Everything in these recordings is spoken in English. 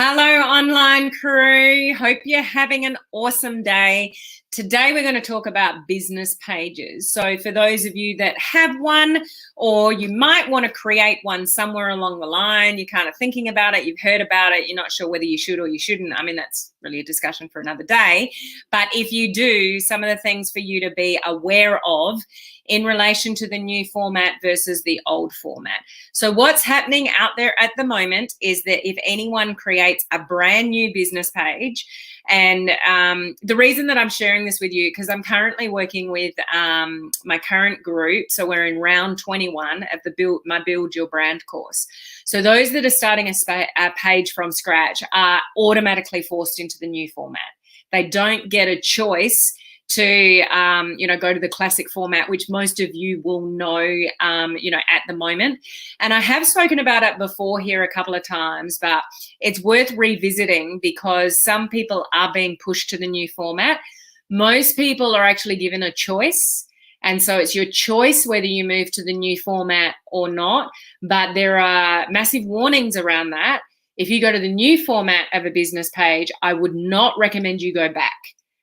Hello, online crew. Hope you're having an awesome day. Today, we're going to talk about business pages. So for those of you that have one, or you might want to create one somewhere along the line, you're kind of thinking about it, you've heard about it, you're not sure whether you should or you shouldn't. I mean, that's really a discussion for another day. But if you do, some of the things for you to be aware of in relation to the new format versus the old format. So what's happening out there at the moment is that if anyone creates a brand new business page, and the reason that I'm sharing this with you, because I'm currently working with my current group. So we're in round 21 of my Build Your Brand course. So those that are starting a page from scratch are automatically forced into the new format. They don't get a choice to go to the classic format, which most of you will know at the moment. And I have spoken about it before here a couple of times, but it's worth revisiting because some people are being pushed to the new format. Most people are actually given a choice. And so it's your choice whether you move to the new format or not. But there are massive warnings around that. If you go to the new format of a business page, I would not recommend you go back,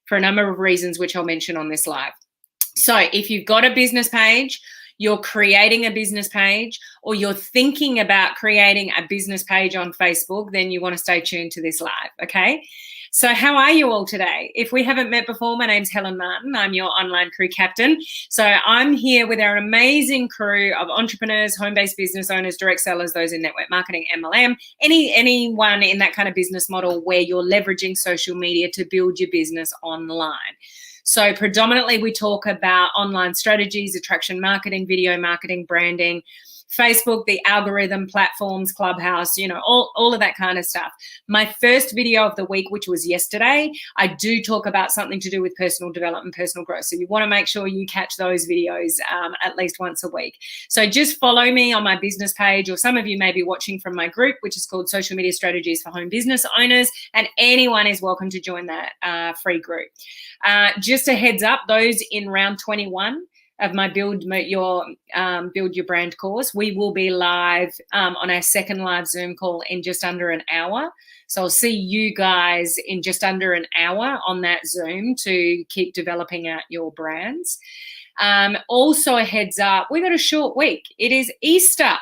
for a number of reasons, which I'll mention on this live. So if you've got a business page, you're creating a business page, or you're thinking about creating a business page on Facebook, then you want to stay tuned to this live, okay? So how are you all today? If we haven't met before, my name's Helen Martin. I'm your online crew captain. So I'm here with our amazing crew of entrepreneurs, home-based business owners, direct sellers, those in network marketing, MLM, anyone in that kind of business model where you're leveraging social media to build your business online. So predominantly we talk about online strategies, attraction marketing, video marketing, branding, Facebook, the algorithm, platforms, Clubhouse, all of that kind of stuff. My first video of the week, which was yesterday, I do talk about something to do with personal development, personal growth. So you want to make sure you catch those videos at least once a week. So just follow me on my business page, or some of you may be watching from my group, which is called Social Media Strategies for Home Business Owners, and anyone is welcome to join that free group. Just a heads up, those in round 21 of my Build Your Brand course, we will be live on our second live Zoom call in just under an hour. So I'll see you guys in just under an hour on that Zoom to keep developing out your brands. Also a heads up, we got a short week. It is Easter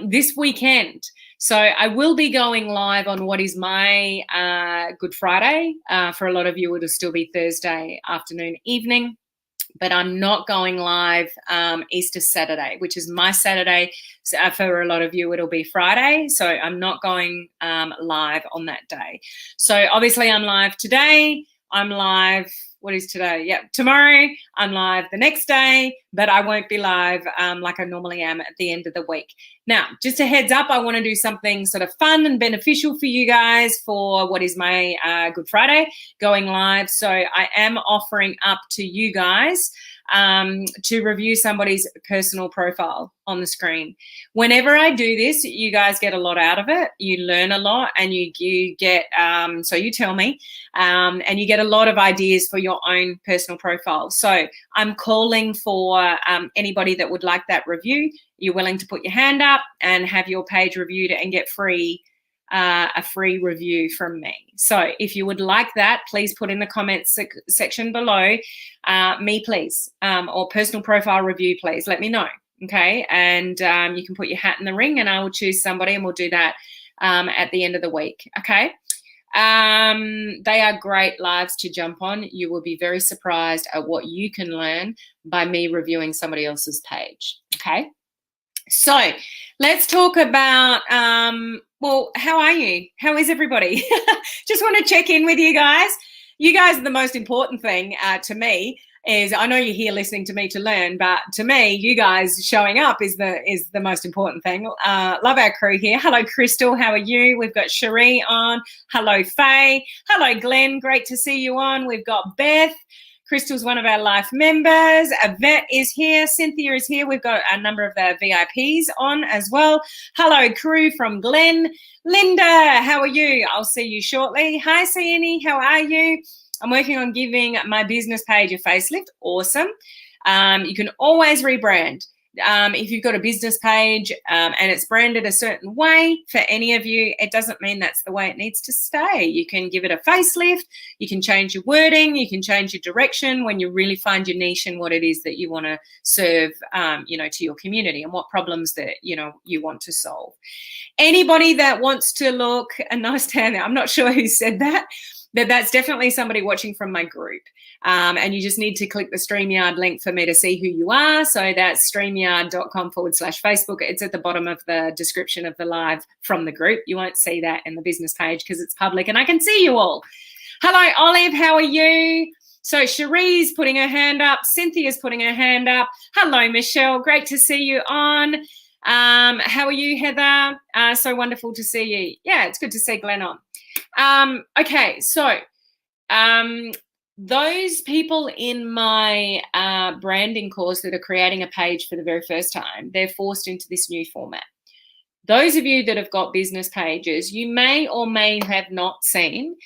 this weekend. So I will be going live on what is my Good Friday. For a lot of you, it'll still be Thursday afternoon, evening. But I'm not going live Easter Saturday, which is my Saturday. So for a lot of you, it'll be Friday. So I'm not going live on that day. So obviously I'm live today. I'm live, what is today? Yeah, tomorrow. I'm live the next day, but I won't be live like I normally am at the end of the week. Now, just a heads up, I want to do something sort of fun and beneficial for you guys for what is my Good Friday going live. So I am offering up to you guys to review somebody's personal profile on the screen. Whenever I do this, you guys get a lot out of it. You learn a lot, and you get, so you tell me, and you get a lot of ideas for your own personal profile. So I'm calling for anybody that would like that review. You're willing to put your hand up and have your page reviewed and get a free review from me. So if you would like that, please put in the comments section below, me please, or personal profile review, please let me know. Okay. And you can put your hat in the ring and I will choose somebody, and we'll do that at the end of the week. Okay. They are great lives to jump on. You will be very surprised at what you can learn by me reviewing somebody else's page. Okay. So let's talk about, well, how are you? How is everybody? Just want to check in with you guys. You guys are the most important thing to me. Is I know you're here listening to me to learn, but to me, you guys showing up is the most important thing. Love our crew here. Hello, Crystal. How are you? We've got Cherie on. Hello, Faye. Hello, Glenn. Great to see you on. We've got Beth. Crystal's one of our life members. Yvette is here. Cynthia is here. We've got a number of the VIPs on as well. Hello, crew from Glenn. Linda, how are you? I'll see you shortly. Hi, Sienny. How are you? I'm working on giving my business page a facelift. Awesome. You can always rebrand. if you've got a business page and it's branded a certain way for any of you, it doesn't mean that's the way it needs to stay. You can give it a facelift, you can change your wording, you can change your direction when you really find your niche and what it is that you want to serve, to your community and what problems that, you want to solve. Anybody that wants to look a nice hand, I'm not sure who said that, but that's definitely somebody watching from my group. And you just need to click the StreamYard link for me to see who you are. So that's streamyard.com/Facebook. It's at the bottom of the description of the live from the group. You won't see that in the business page because it's public and I can see you all. Hello, Olive. How are you? So Cherie's putting her hand up. Cynthia's putting her hand up. Hello, Michelle. Great to see you on. How are you, Heather? So wonderful to see you. Yeah, it's good to see Glenn on. Okay, so those people in my branding course that are creating a page for the very first time, they're forced into this new format. Those of you that have got business pages, you may or may have not seen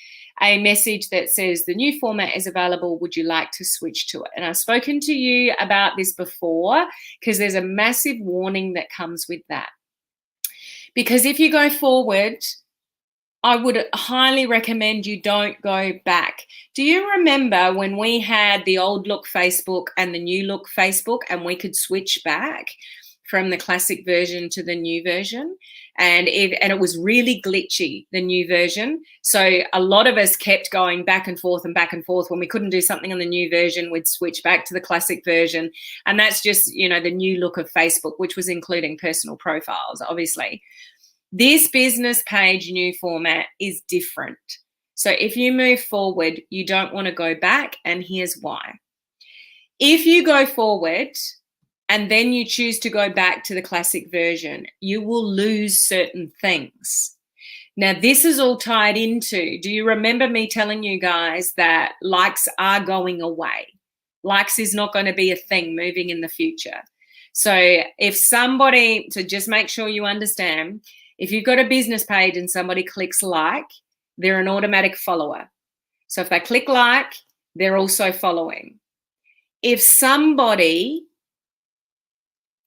a message that says the new format is available. Would you like to switch to it? And I've spoken to you about this before because there's a massive warning that comes with that. Because if you go forward, I would highly recommend you don't go back. Do you remember when we had the old look Facebook and the new look Facebook and we could switch back from the classic version to the new version? And it was really glitchy, the new version. So a lot of us kept going back and forth. When we couldn't do something on the new version, we'd switch back to the classic version. And that's just, the new look of Facebook, which was including personal profiles, obviously. This business page new format is different. So if you move forward, you don't want to go back, and here's why. If you go forward and then you choose to go back to the classic version, you will lose certain things. Now, this is all tied into, do you remember me telling you guys that likes are going away? Likes is not going to be a thing moving in the future. So just make sure you understand, if you've got a business page and somebody clicks like, they're an automatic follower. So if they click like, they're also following. If somebody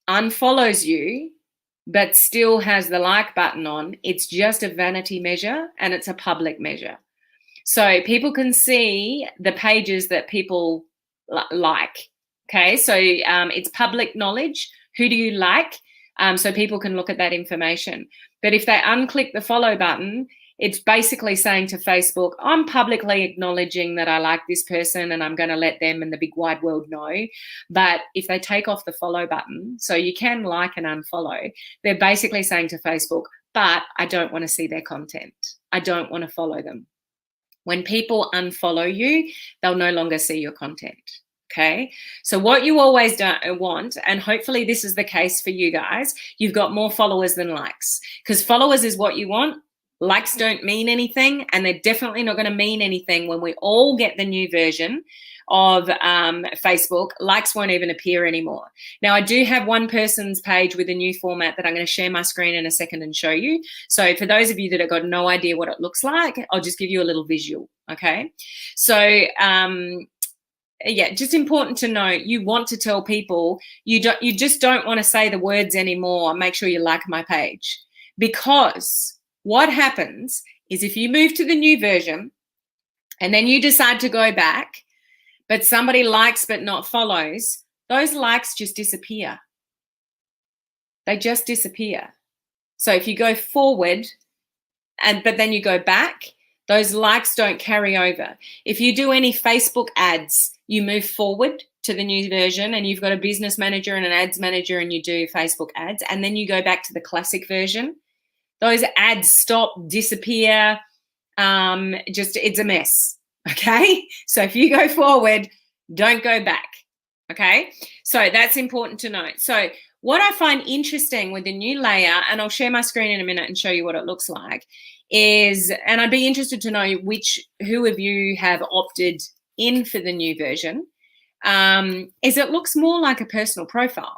unfollows you but still has the like button on, it's just a vanity measure and it's a public measure. So people can see the pages that people like. Okay, so it's public knowledge. Who do you like? So people can look at that information. But if they unclick the follow button, it's basically saying to Facebook, I'm publicly acknowledging that I like this person and I'm going to let them and the big wide world know. But if they take off the follow button, so you can like and unfollow, they're basically saying to Facebook, but I don't want to see their content. I don't want to follow them. When people unfollow you, they'll no longer see your content. Okay, so what you always want, and hopefully this is the case for you guys, you've got more followers than likes, because followers is what you want. Likes don't mean anything, and they're definitely not going to mean anything when we all get the new version of Facebook. Likes won't even appear anymore. Now, I do have one person's page with a new format that I'm going to share my screen in a second and show you. So for those of you that have got no idea what it looks like, I'll just give you a little visual, okay? So, yeah, just important to know, you want to tell people, you just don't want to say the words anymore, make sure you like my page. Because what happens is if you move to the new version and then you decide to go back, but somebody likes but not follows, those likes just disappear. They just disappear. So if you go forward but then you go back, those likes don't carry over. If you do any Facebook ads, you move forward to the new version and you've got a business manager and an ads manager and you do Facebook ads, and then you go back to the classic version, those ads stop, disappear, it's a mess, okay? So if you go forward, don't go back, okay? So that's important to note. So what I find interesting with the new layer, and I'll share my screen in a minute and show you what it looks like, is, and I'd be interested to know who of you have opted in for the new version, is it looks more like a personal profile.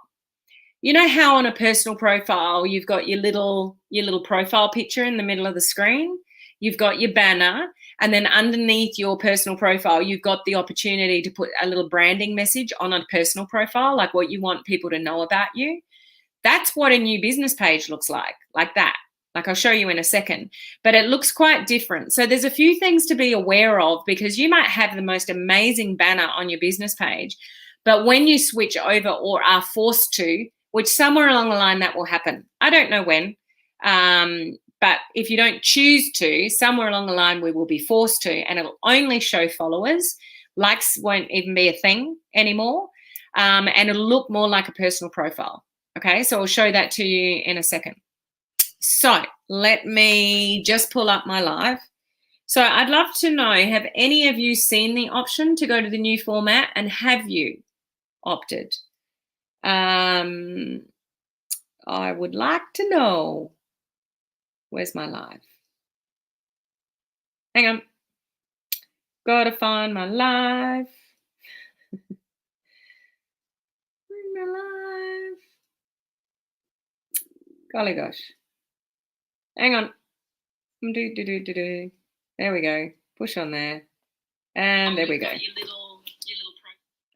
You know how on a personal profile, you've got your little profile picture in the middle of the screen, you've got your banner, and then underneath your personal profile, you've got the opportunity to put a little branding message on a personal profile, like what you want people to know about you. That's what a new business page looks like that. Like I'll show you in a second, but it looks quite different. So there's a few things to be aware of, because you might have the most amazing banner on your business page, but when you switch over or are forced to, which somewhere along the line that will happen, I don't know when, but if you don't choose to, somewhere along the line we will be forced to, and it'll only show followers. Likes won't even be a thing anymore, and it'll look more like a personal profile. Okay, so I'll show that to you in a second. So let me just pull up my live. So I'd love to know, have any of you seen the option to go to the new format, and have you opted? I would like to know. Where's my live? Hang on. Gotta find my live. Find my live. Golly gosh. Hang on. There we go. Push on there. And there we go.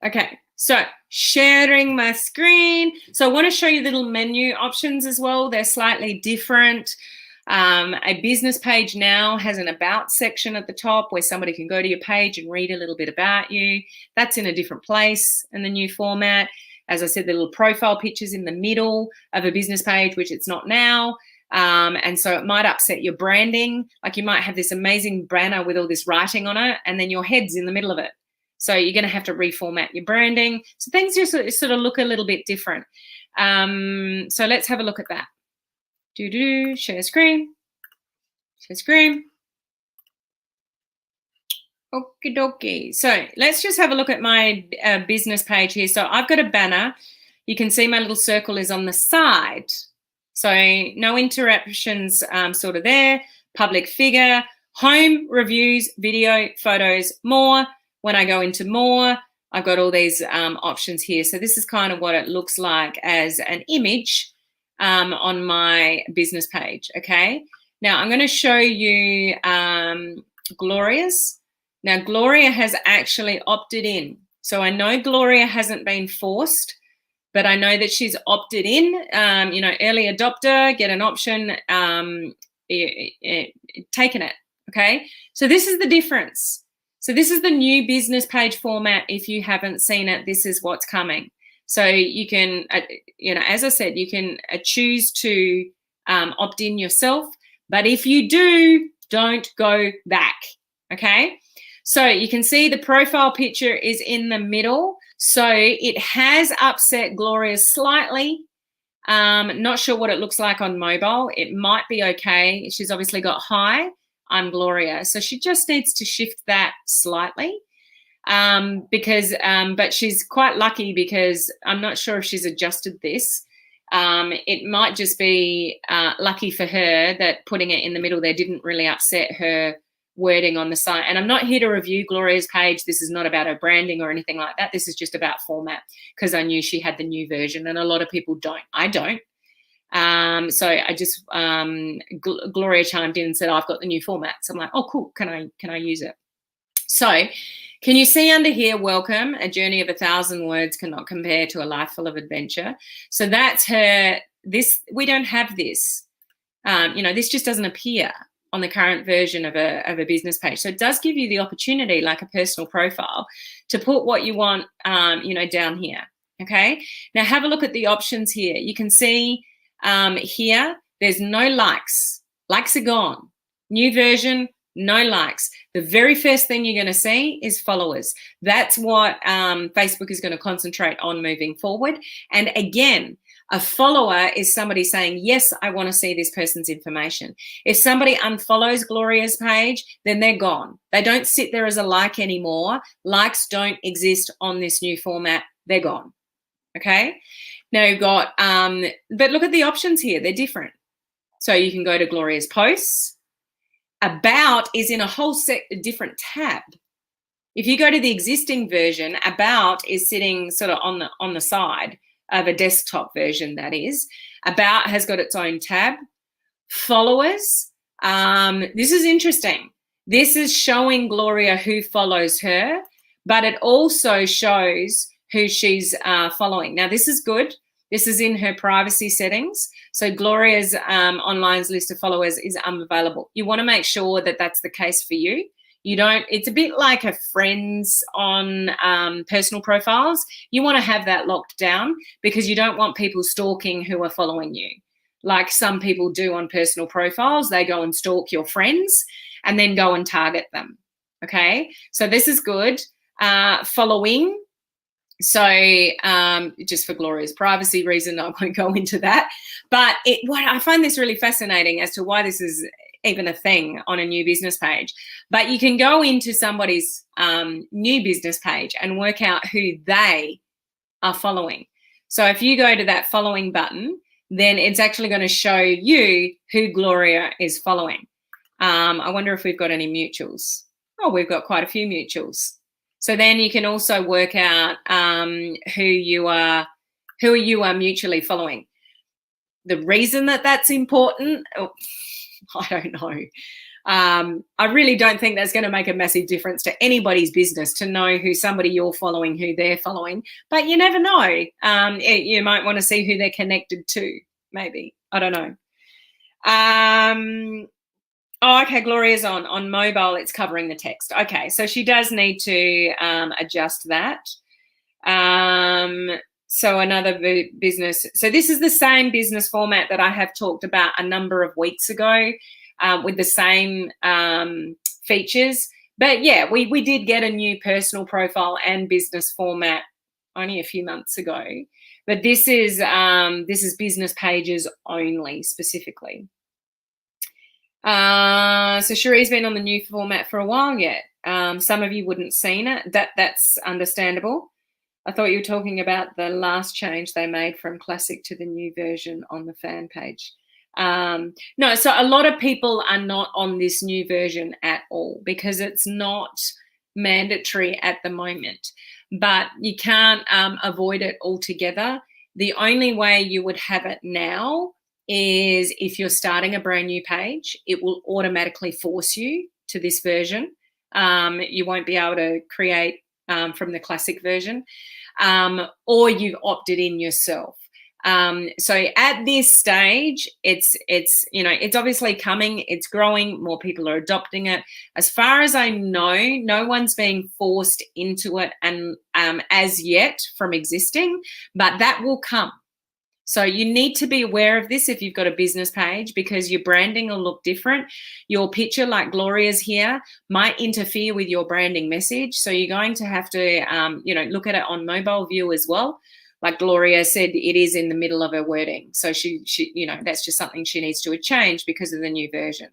Okay, so sharing my screen. So I want to show you little menu options as well. They're slightly different. A business page now has an about section at the top where somebody can go to your page and read a little bit about you. That's in a different place in the new format. As I said, the little profile pictures in the middle of a business page, which it's not now. And so it might upset your branding. Like you might have this amazing banner with all this writing on it, and then your head's in the middle of it. So you're going to have to reformat your branding. So things just sort of look a little bit different. So let's have a look at that. Share screen. Share screen. Okie dokie. So let's just have a look at my business page here. So I've got a banner. You can see my little circle is on the side. So no interruptions sort of there. Public figure, home, reviews, video, photos, more. When I go into more, I've got all these options here. So this is kind of what it looks like as an image on my business page, okay? Now I'm going to show you Gloria's. Now Gloria has actually opted in. So I know Gloria hasn't been forced, but I know that she's opted in, you know, early adopter, get an option, taken it, okay? So this is the difference. So this is the new business page format. If you haven't seen it, this is what's coming. So you can, you know, as I said, you can choose to opt in yourself, but if you do, don't go back, okay? So you can see the profile picture is in the middle. So it has upset Gloria slightly. Not sure what it looks like on mobile. It might be okay. She's obviously got hi, I'm Gloria. So she just needs to shift that slightly but she's quite lucky because I'm not sure if she's adjusted this. It might just be lucky for her that putting it in the middle there didn't really upset her wording on the site. And I'm not here to review Gloria's page. This is not about her branding or anything like that. This is just about format, because I knew she had the new version and a lot of people don't. I don't. So I just Gloria chimed in and said, I've got the new format. So I'm like, oh, cool. Can I use it? So can you see under here, welcome, a journey of 1,000 words cannot compare to a life full of adventure. So that's her. This, we don't have this. You know, this just doesn't appear on the current version of a business page. So it does give you the opportunity, like a personal profile, to put what you want, you know, down here. Okay. Now have a look at the options here. You can see here, there's no likes. Likes are gone. New version, no likes. The very first thing you're going to see is followers. That's what Facebook is going to concentrate on moving forward. And again, a follower is somebody saying, yes, I want to see this person's information. If somebody unfollows Gloria's page, then they're gone. They don't sit there as a like anymore. Likes don't exist on this new format. They're gone. Okay. Now you've got, but look at the options here. They're different. So you can go to Gloria's posts. About is in a whole different tab. If you go to the existing version, About is sitting sort of on the side of a desktop version, that is. About has got its own tab. Followers, this is interesting. This is showing Gloria who follows her, but it also shows who she's following. Now, this is good. This is in her privacy settings. So Gloria's online's list of followers is unavailable. You want to make sure that that's the case for you. You don't, it's a bit like a friends on personal profiles. You want to have that locked down because you don't want people stalking who are following you. Like some people do on personal profiles, they go and stalk your friends and then go and target them. Okay, so this is good. Following. So just for Gloria's privacy reason, I won't go into that. But what I find this really fascinating as to why this is even a thing on a new business page. But you can go into somebody's new business page and work out who they are following. So if you go to that following button, then it's actually going to show you who Gloria is following. I wonder if we've got any mutuals. Oh, we've got quite a few mutuals. So then you can also work out who you are mutually following. The reason that that's important, I don't know. I really don't think that's going to make a massive difference to anybody's business to know who somebody you're following, who they're following. But you never know. You might want to see who they're connected to, maybe. I don't know. Oh, okay, Gloria's on mobile. It's covering the text. Okay, so she does need to adjust that. So another business. So this is the same business format that I have talked about a number of weeks ago with the same features. But yeah, we did get a new personal profile and business format only a few months ago. But this is business pages only specifically. So Cherie's been on the new format for a while yet. Some of you wouldn't seen it. That's understandable. I thought you were talking about the last change they made from classic to the new version on the fan page. No, so a lot of people are not on this new version at all because it's not mandatory at the moment. But you can't avoid it altogether. The only way you would have it now is if you're starting a brand new page, it will automatically force you to this version. You won't be able to create from the classic version, or you've opted in yourself. So at this stage, it's obviously coming, it's growing, more people are adopting it. As far as I know, no one's being forced into it and as yet from existing, but that will come. So you need to be aware of this if you've got a business page because your branding will look different. Your picture, like Gloria's here, might interfere with your branding message. So you're going to have to, look at it on mobile view as well. Like Gloria said, it is in the middle of her wording. So she that's just something she needs to change because of the new version.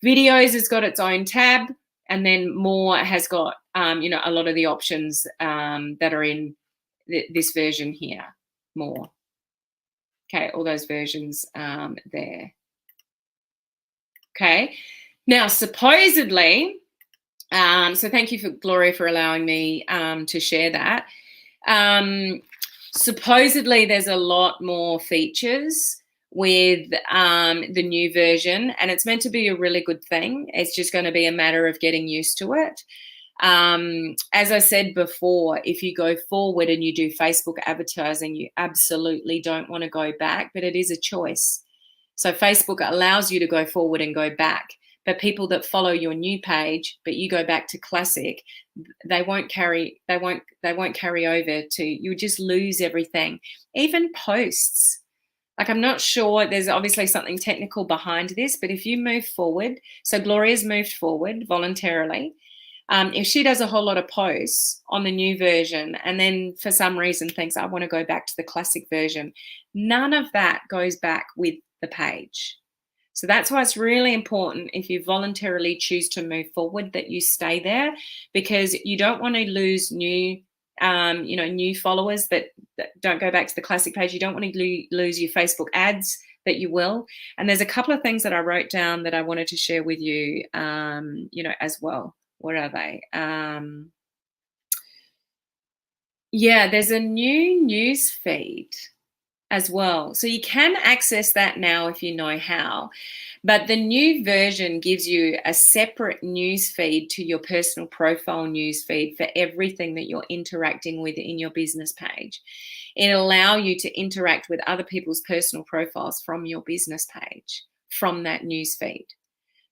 Videos has got its own tab, and then more has got, a lot of the options that are in this version here, more. Okay, all those versions there. Okay, now supposedly, so thank you for Gloria for allowing me to share that. Supposedly there's a lot more features with the new version, and it's meant to be a really good thing. It's just going to be a matter of getting used to it. As I said before, if you go forward and you do Facebook advertising, you absolutely don't want to go back, but it is a choice. So Facebook allows you to go forward and go back, but people that follow your new page, but you go back to classic, they won't carry over to, you just lose everything. Even posts. Like, I'm not sure, there's obviously something technical behind this, but if you move forward, so Gloria's moved forward voluntarily. If she does a whole lot of posts on the new version and then for some reason thinks, I want to go back to the classic version, none of that goes back with the page. So that's why it's really important if you voluntarily choose to move forward that you stay there, because you don't want to lose new followers that don't go back to the classic page. You don't want to lose your Facebook ads that you will. And there's a couple of things that I wrote down that I wanted to share with you, as well. What are they? Yeah, there's a new news feed. as well. So you can access that now if you know how. But the new version gives you a separate news feed to your personal profile news feed for everything that you're interacting with in your business page. It'll allow you to interact with other people's personal profiles from your business page, from that news feed.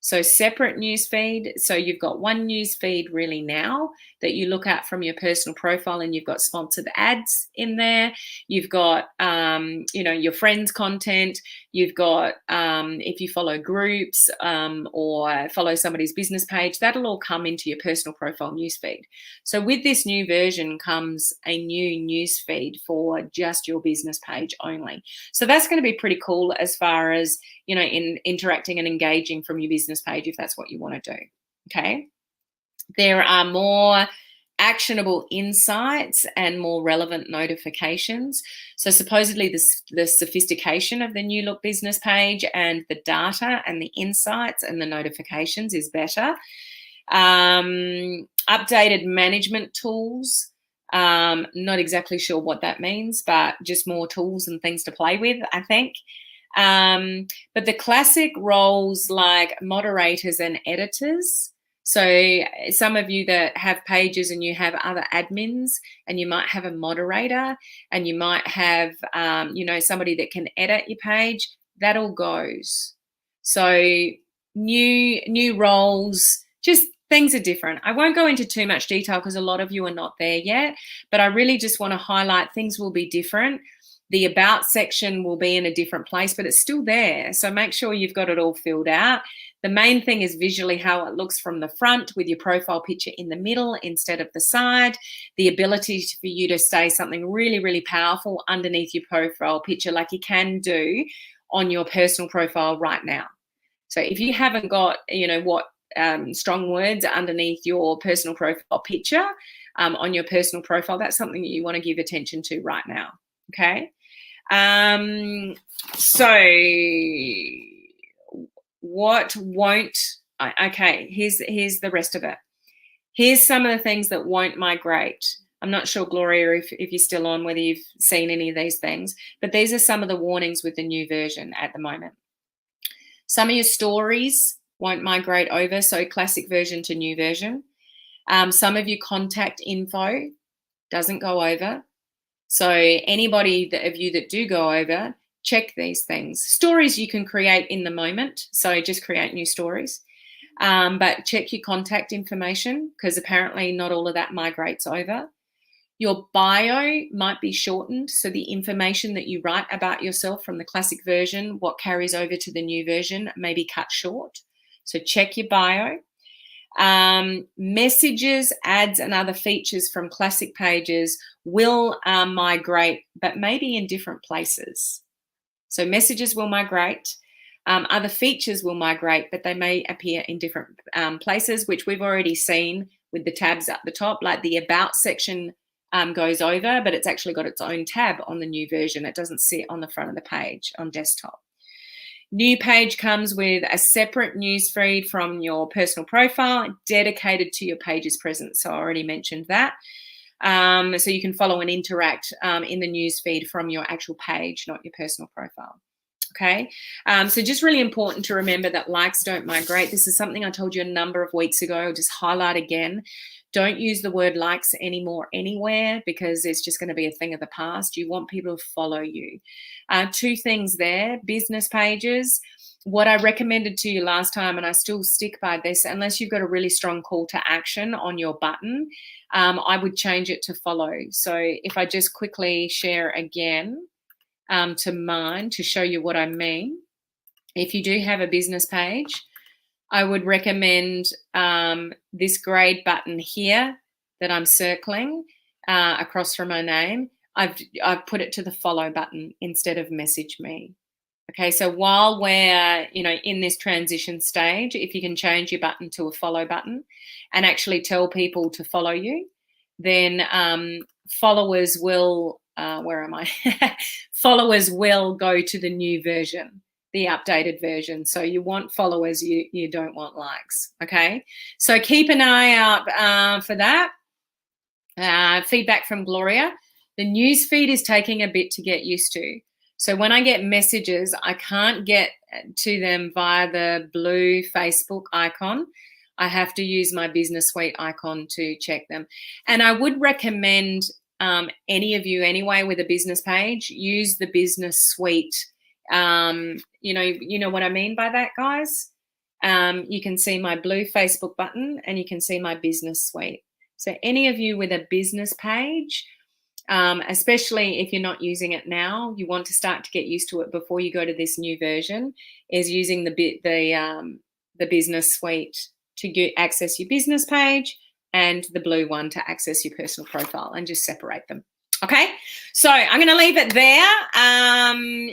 So separate news feed. So you've got one news feed really now that you look at from your personal profile, and you've got sponsored ads in there. You've got, your friends' content. You've got, if you follow groups or follow somebody's business page, that'll all come into your personal profile news feed. So with this new version comes a new news feed for just your business page only. So that's going to be pretty cool as far as, in interacting and engaging from your business page, if that's what you want to do. Okay. There are more actionable insights and more relevant notifications. So supposedly the sophistication of the New Look business page and the data and the insights and the notifications is better. Updated management tools. Not exactly sure what that means, but just more tools and things to play with, I think. But the classic roles like moderators and editors. So some of you that have pages and you have other admins, and you might have a moderator, and you might have, somebody that can edit your page, that all goes. So new roles, just things are different. I won't go into too much detail because a lot of you are not there yet, but I really just want to highlight things will be different. The about section will be in a different place, but it's still there. So make sure you've got it all filled out. The main thing is visually how it looks from the front with your profile picture in the middle instead of the side. The ability for you to say something really, really powerful underneath your profile picture like you can do on your personal profile right now. So if you haven't got, strong words underneath your personal profile picture on your personal profile, that's something that you want to give attention to right now. Okay. What won't, okay, here's the rest of it. Here's some of the things that won't migrate. I'm not sure, Gloria, if you're still on, whether you've seen any of these things, but these are some of the warnings with the new version at the moment. Some of your stories won't migrate over, so classic version to new version. Some of your contact info doesn't go over. So anybody of you that do go over, check these things. Stories you can create in the moment, so just create new stories. But check your contact information, because apparently not all of that migrates over. Your bio might be shortened, so the information that you write about yourself from the classic version, what carries over to the new version, may be cut short. So check your bio. Messages, ads, and other features from classic pages will migrate, but maybe in different places. So messages will migrate. Other features will migrate, but they may appear in different places, which we've already seen with the tabs at the top. Like the About section goes over, but it's actually got its own tab on the new version. It doesn't sit on the front of the page on desktop. New page comes with a separate news feed from your personal profile dedicated to your page's presence. So I already mentioned that. So you can follow and interact in the news feed from your actual page, not your personal profile. Okay, so just really important to remember that likes don't migrate. This is something I told you a number of weeks ago. I'll just highlight again. Don't use the word likes anymore anywhere, because it's just going to be a thing of the past. You want people to follow you. Two things there. Business pages. What I recommended to you last time, and I still stick by this, unless you've got a really strong call to action on your button, I would change it to follow. So if I just quickly share again to mine to show you what I mean. If you do have a business page, I would recommend this grade button here that I'm circling across from my name. I've put it to the follow button instead of message me. Okay, so while we're in this transition stage, if you can change your button to a follow button and actually tell people to follow you, then followers will followers will go to the new version, the updated version. So you want followers, you don't want likes. Okay, so keep an eye out for that. Feedback from Gloria. The news feed is taking a bit to get used to. So when I get messages, I can't get to them via the blue Facebook icon. I have to use my business suite icon to check them. And I would recommend any of you anyway with a business page, use the business suite. You know what I mean by that, guys? You can see my blue Facebook button and you can see my business suite. So any of you with a business page, especially if you're not using it now, you want to start to get used to it before you go to this new version, is using the business suite to access your business page and the blue one to access your personal profile, and just separate them. Okay, so I'm going to leave it there.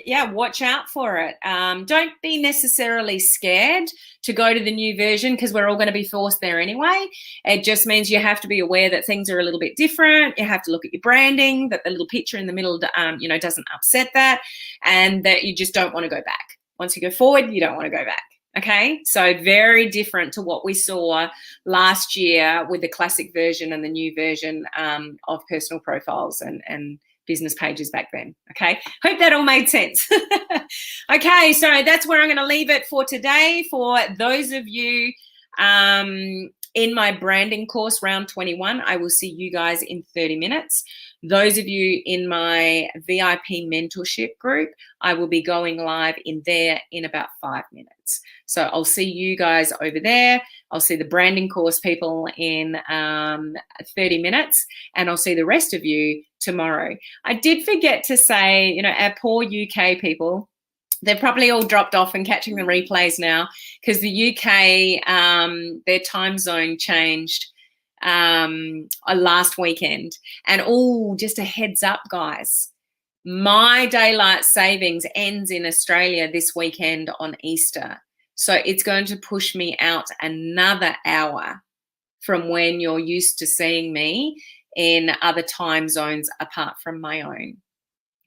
Yeah, watch out for it. Don't be necessarily scared to go to the new version, because we're all going to be forced there anyway. It just means you have to be aware that things are a little bit different. You have to look at your branding, that the little picture in the middle, doesn't upset that, and that you just don't want to go back. Once you go forward, you don't want to go back. Okay, so very different to what we saw last year with the classic version and the new version of personal profiles and business pages back then. Okay, hope that all made sense. Okay, so that's where I'm going to leave it for today. For those of you in my branding course, round 21, I will see you guys in 30 minutes. Those of you in my VIP mentorship group, I will be going live in there in about 5 minutes. So I'll see you guys over there. I'll see the branding course people in 30 minutes, and I'll see the rest of you tomorrow. I did forget to say, our poor UK people, they're probably all dropped off and catching the replays now, because the UK, their time zone changed last weekend. And just a heads up, guys, my daylight savings ends in Australia this weekend on Easter. So it's going to push me out another hour from when you're used to seeing me in other time zones apart from my own.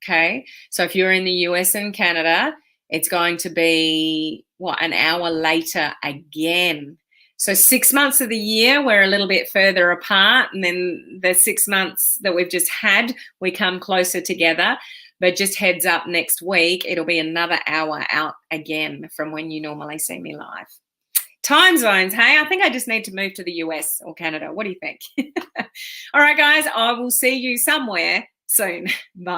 Okay, so if you're in the US and Canada, it's going to be, an hour later again. So 6 months of the year, we're a little bit further apart. And then the 6 months that we've just had, we come closer together. But just heads up, next week, it'll be another hour out again from when you normally see me live. Time zones, hey? I think I just need to move to the US or Canada. What do you think? All right, guys, I will see you somewhere soon. Bye.